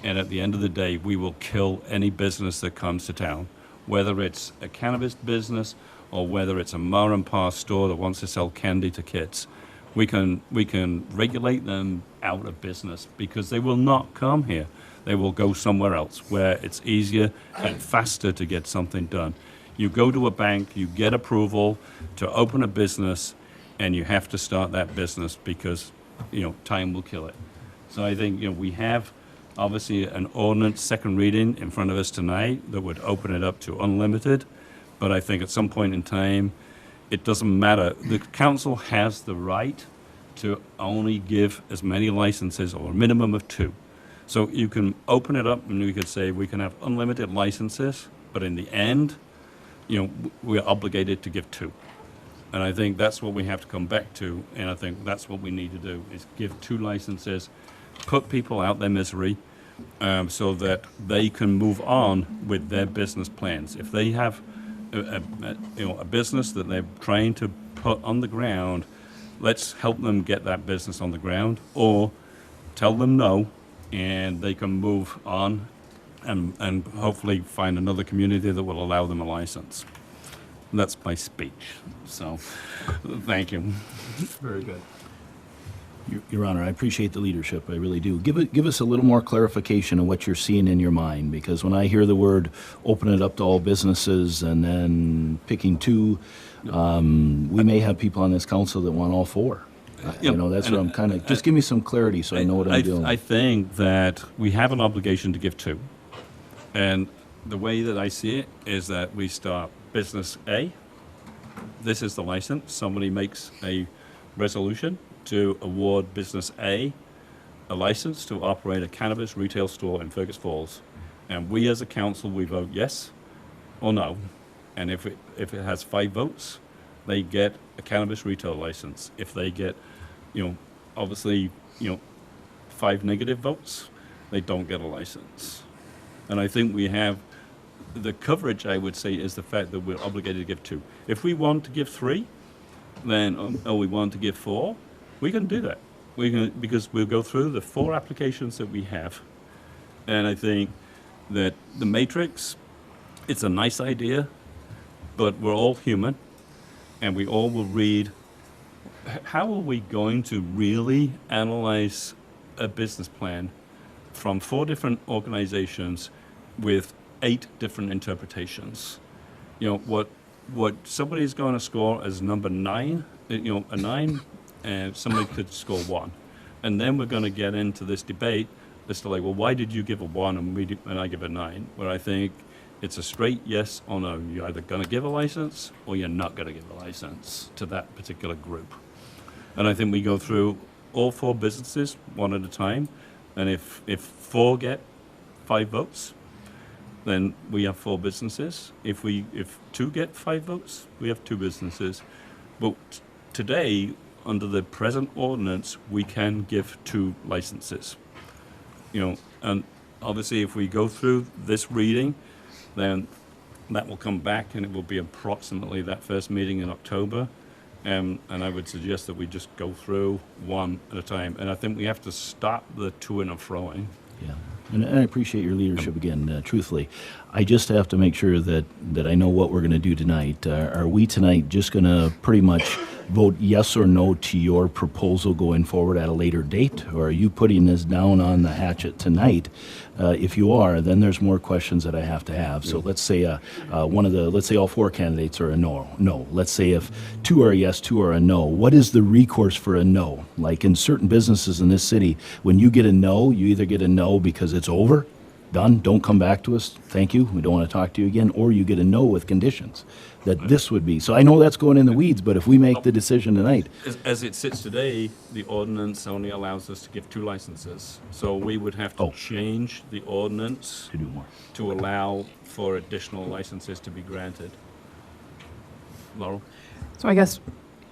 And at the end of the day, we will kill any business that comes to town, whether it's a cannabis business or whether it's a ma and pa store that wants to sell candy to kids. We can regulate them out of business because they will not come here. They will go somewhere else where it's easier and faster to get something done. You go to a bank, you get approval to open a business, and you have to start that business because, time will kill it. So I think, we have obviously an ordinance second reading in front of us tonight that would open it up to unlimited. But I think at some point in time, it doesn't matter. The council has the right to only give as many licenses, or a minimum of 2. So you can open it up and we could say we can have unlimited licenses, but in the end, we're obligated to give 2. And I think that's what we have to come back to, and I think that's what we need to do, is give 2 licenses, put people out their misery, so that they can move on with their business plans. If they have a business that they're trying to put on the ground, let's help them get that business on the ground, or tell them no, and they can move on and hopefully find another community that will allow them a license. That's my speech. So, thank you. Very good. Your Honor, I appreciate the leadership, I really do. Give us a little more clarification of what you're seeing in your mind, because when I hear the word open it up to all businesses and then picking 2, we may have people on this council that want all 4. That's what I'm kind of, just give me some clarity so I know what I'm doing. I think that we have an obligation to give 2. And the way that I see it is that we start business A. This is the license. Somebody makes a resolution to award business A a license to operate a cannabis retail store in Fergus Falls. And we as a council, we vote yes or no. And if it has 5 votes, they get a cannabis retail license. If they get, obviously, 5 negative votes, they don't get a license. And I think we have the coverage, I would say, is the fact that we're obligated to give 2. If we want to give 3, then, or we want to give 4, we can do that. Because we'll go through the 4 applications that we have. And I think that the matrix, it's a nice idea, but we're all human, and we all will read. How are we going to really analyze a business plan from 4 different organizations with 8 different interpretations? What somebody's going to score as number 9, a 9, and somebody could score 1. And then we're going to get into this debate as to well, why did you give a 1 and I give a 9? Where I think it's a straight yes or no. You're either going to give a license or you're not going to give a license to that particular group. And I think we go through all 4 businesses one at a time. And if 4 get 5 votes, then we have 4 businesses. If 2 get 5 votes, we have 2 businesses. But today, under the present ordinance, we can give 2 licenses. And obviously if we go through this reading, then that will come back and it will be approximately that first meeting in October. And I would suggest that we just go through 1 at a time. And I think we have to stop the to-ing and fro-ing. Yeah, and I appreciate your leadership again, truthfully. I just have to make sure that I know what we're going to do tonight. Are we tonight just going to pretty much vote yes or no to your proposal going forward at a later date? Or are you putting this down on the hatchet tonight? If you are, then there's more questions that I have to have. So let's say let's say all 4 candidates are a no. No. Let's say if 2 are a yes, 2 are a no. What is the recourse for a no? Like in certain businesses in this city, when you get a no, you either get a no because it's over, done, don't come back to us, thank you, we don't want to talk to you again, or you get a no with conditions that this would be. So I know that's going in the weeds, but if we make the decision tonight, As it sits today, the ordinance only allows us to give 2 licenses. So we would have to change the ordinance to do more. to allow for additional licenses to be granted. Laurel? So I guess,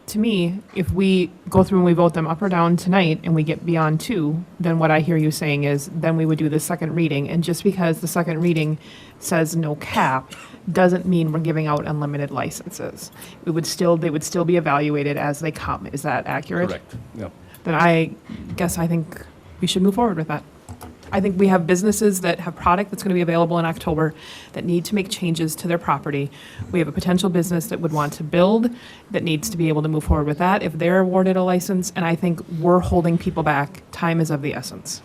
to me, if we go through and we vote them up or down tonight and we get beyond 2, then what I hear you saying is then we would do the second reading. And just because the second reading says no cap doesn't mean we're giving out unlimited licenses. They would still be evaluated as they come. Is that accurate? Correct. Yep. Then I think we should move forward with that. I think we have businesses that have product that's going to be available in October that need to make changes to their property. We have a potential business that would want to build that needs to be able to move forward with that if they're awarded a license, and I think we're holding people back. Time is of the essence.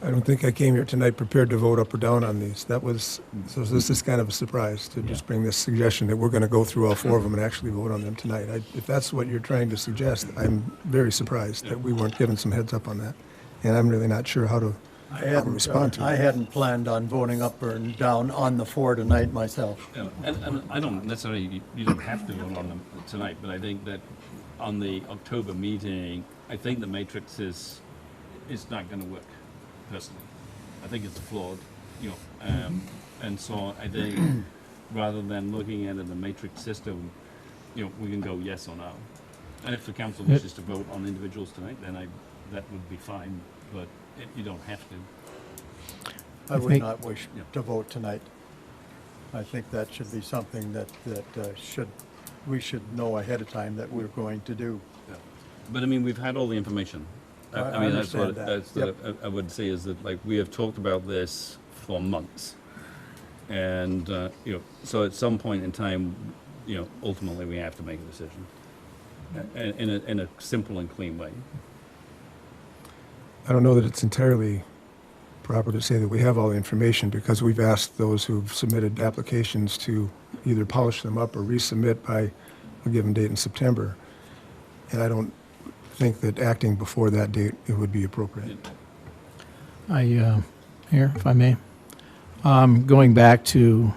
I don't think I came here tonight prepared to vote up or down on these. So this is kind of a surprise to just bring this suggestion that we're going to go through all 4 of them and actually vote on them tonight. If that's what you're trying to suggest, I'm very surprised that we weren't given some heads up on that. And I'm really not sure how to respond to it. I hadn't planned on voting up or down on the 4 tonight myself. Yeah, and I don't necessarily, you don't have to vote on them tonight, but I think that on the October meeting, I think the matrix is not going to work, personally. I think it's flawed, and so I think rather than looking at it in the matrix system, we can go yes or no. And if the council wishes to vote on individuals tonight, then that would be fine, but you don't have to. I would not wish to vote tonight. I think that should be something that we should know ahead of time that we're going to do. Yeah. But I mean, we've had all the information. I mean, that's what understand that. I would say is that, like, we have talked about this for months. And, so at some point in time, ultimately we have to make a decision in a simple and clean way. I don't know that it's entirely proper to say that we have all the information because we've asked those who've submitted applications to either polish them up or resubmit by a given date in September. And I don't think that acting before that date, it would be appropriate. Here, if I may, going back to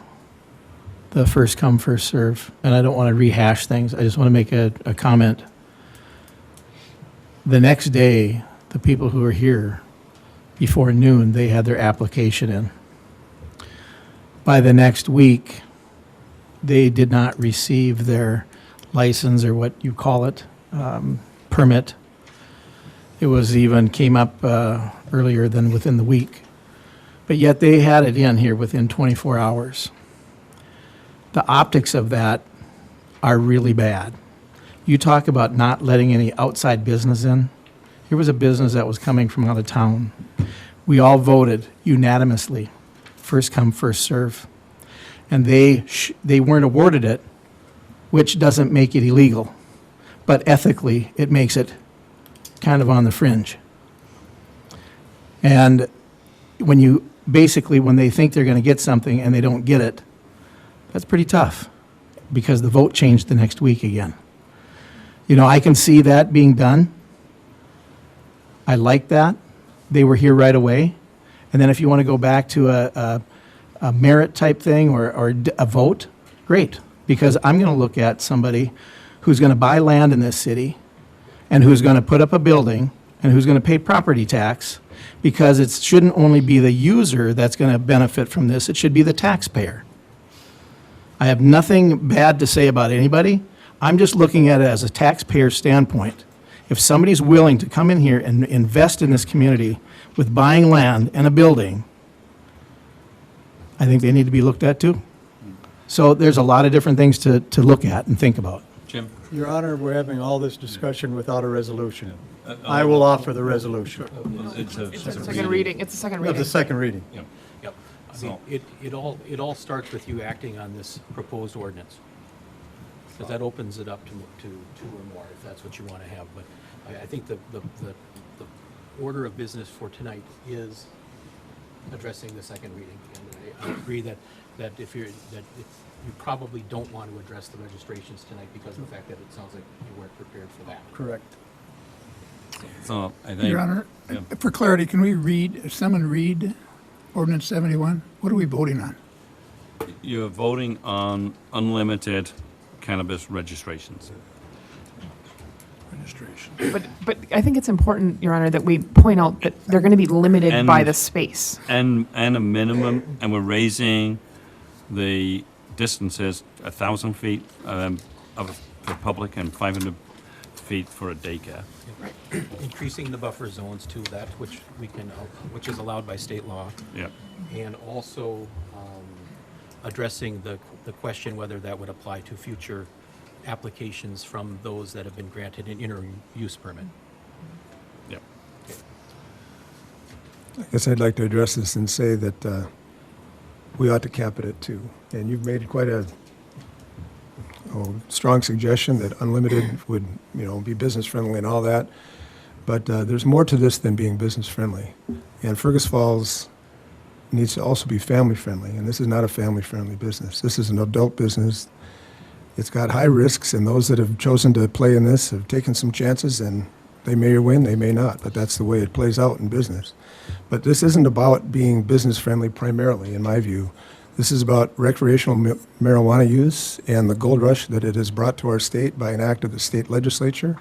the first come, first serve, and I don't want to rehash things. I just want to make a comment. The next day, the people who were here before noon, they had their application in. By the next week, they did not receive their license or what you call it, permit. It came up earlier than within the week. But yet they had it in here within 24 hours. The optics of that are really bad. You talk about not letting any outside business in. Here was a business that was coming from out of town. We all voted unanimously, first come, first serve. And they weren't awarded it, which doesn't make it illegal. But ethically, it makes it kind of on the fringe. And when they think they're going to get something and they don't get it, that's pretty tough because the vote changed the next week again. I can see that being done. I like that. They were here right away. And then if you want to go back to a merit type thing or a vote, great. Because I'm going to look at somebody who's going to buy land in this city and who's going to put up a building and who's going to pay property tax, because it shouldn't only be the user that's going to benefit from this, it should be the taxpayer. I have nothing bad to say about anybody. I'm just looking at it as a taxpayer standpoint. If somebody's willing to come in here and invest in this community with buying land and a building, I think they need to be looked at too. So there's a lot of different things to look at and think about. Jim? Your Honor, we're having all this discussion without a resolution. I will offer the resolution. It's a Second reading. It's a second Of the reading. second reading. Yep. So- It all starts with you acting on this proposed ordinance. Because that opens it up to two or more, if that's what you want to have. But I think the order of business for tonight is addressing the second reading. And I agree that if you probably don't want to address the registrations tonight because of the fact that it sounds like you weren't prepared for that. Correct. So I think. Your Honor, Yeah. for clarity, can we if someone read ordinance 71? What are we voting on? You're voting on unlimited cannabis registrations. But I think it's important, Your Honor, that we point out that they're going to be limited by the space. And a minimum, and we're raising the distances 1,000 feet for public and 500 feet for a daycare. Increasing the buffer zones to that which which is allowed by state law. Yeah. And also addressing the question whether that would apply to future applications from those that have been granted an interim use permit. Yep. I guess I'd like to address this and say that we ought to cap it at 2. And you've made quite a strong suggestion that unlimited would, be business friendly and all that. But there's more to this than being business friendly. And Fergus Falls needs to also be family friendly. And this is not a family friendly business. This is an adult business. It's got high risks, and those that have chosen to play in this have taken some chances, and they may win, they may not, but that's the way it plays out in business. But this isn't about being business friendly primarily, in my view. This is about recreational marijuana use and the gold rush that it has brought to our state by an act of the state legislature.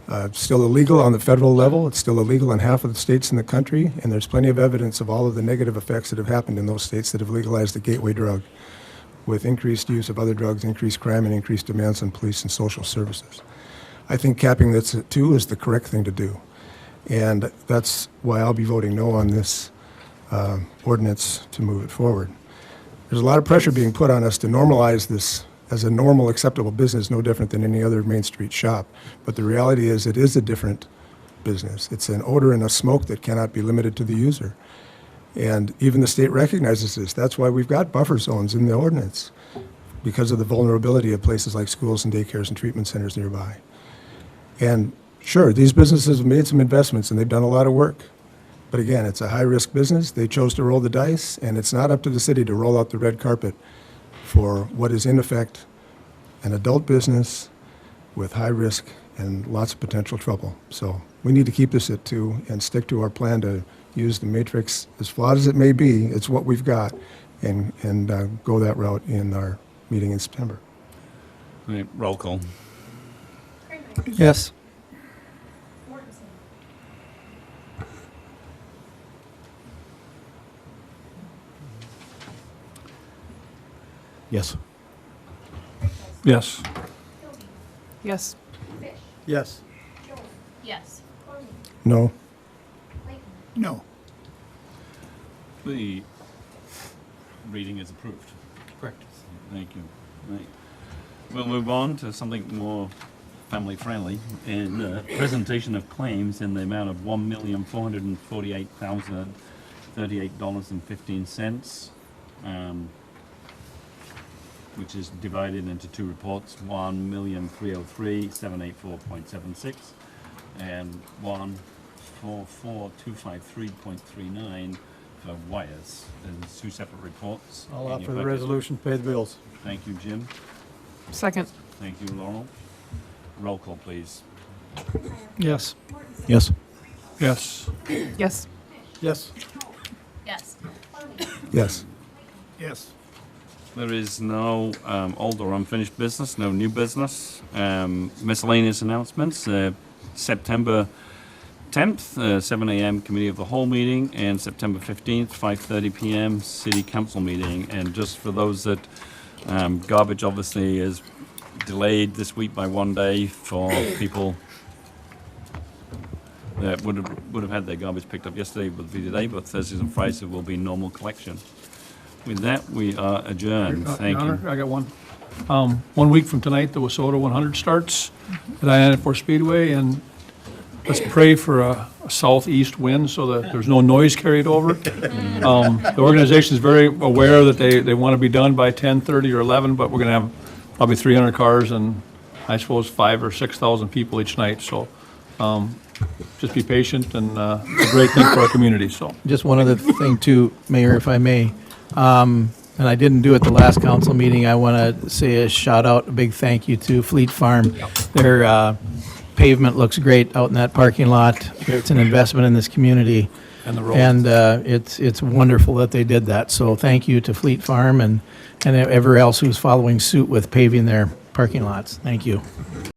It's still illegal on the federal level. It's still illegal in half of the states in the country, and there's plenty of evidence of all of the negative effects that have happened in those states that have legalized the gateway drug, with increased use of other drugs, increased crime, and increased demands on police and social services. I think capping this at 2 is the correct thing to do. And that's why I'll be voting no on this ordinance to move it forward. There's a lot of pressure being put on us to normalize this as a normal, acceptable business, no different than any other Main Street shop. But the reality is it is a different business. It's an odor and a smoke that cannot be limited to the user. And even the state recognizes this. That's why we've got buffer zones in the ordinance, because of the vulnerability of places like schools and daycares and treatment centers nearby. And sure, these businesses have made some investments and they've done a lot of work. But again, it's a high-risk business. They chose to roll the dice, and it's not up to the city to roll out the red carpet for what is, in effect, an adult business with high risk and lots of potential trouble. So we need to keep this at 2 and stick to our plan to use the matrix, as flawed as it may be, it's what we've got, and go that route in our meeting in September. Right, roll call. Yes. Yes. Yes. Yes. Yes. Yes. No? No. The reading is approved. Correct. Thank you. Right. We'll move on to something more family friendly, and presentation of claims in the amount of $1,448,038.15, which is divided into 2 reports, 1,303,784.76 and 1,44253.39 for wires. There's 2 separate reports. I'll in your offer the packet. resolution, pay the bills. Thank you, Jim. Second. Thank you, Laurel. Roll call, please. Yes. Yes. Yes. Yes. Yes. Yes. Yes. Yes. There is no old or unfinished business, no new business. Miscellaneous announcements. September 10th, 7 a.m. Committee of the Whole meeting, and September 15th, 5:30 p.m. City Council meeting. And just for those that garbage obviously is delayed this week by 1 day for people that would have had their garbage picked up yesterday, would be today, but Thursdays and Fridays there will be normal collection. With that, we are adjourned. Thank Your you. Honor, I got one. 1 week from tonight, the Wissota 100 starts at I-94 Speedway, and let's pray for a a southeast wind so that there's no noise carried over. The organization is very aware that they want to be done by 10:30 or 11, but we're going to have probably 300 cars and I suppose 5,000 or 6,000 people each night. So just be patient, and it's a great thing for our community, so. Just one other thing too, Mayor, if I may. And I didn't do it the last council meeting. I want to say a shout out, a big thank you to Fleet Farm. Their pavement looks great out in that parking lot. It's an investment in this community. And the road. And it's wonderful that they did that. So thank you to Fleet Farm and everyone else who's following suit with paving their parking lots. Thank you.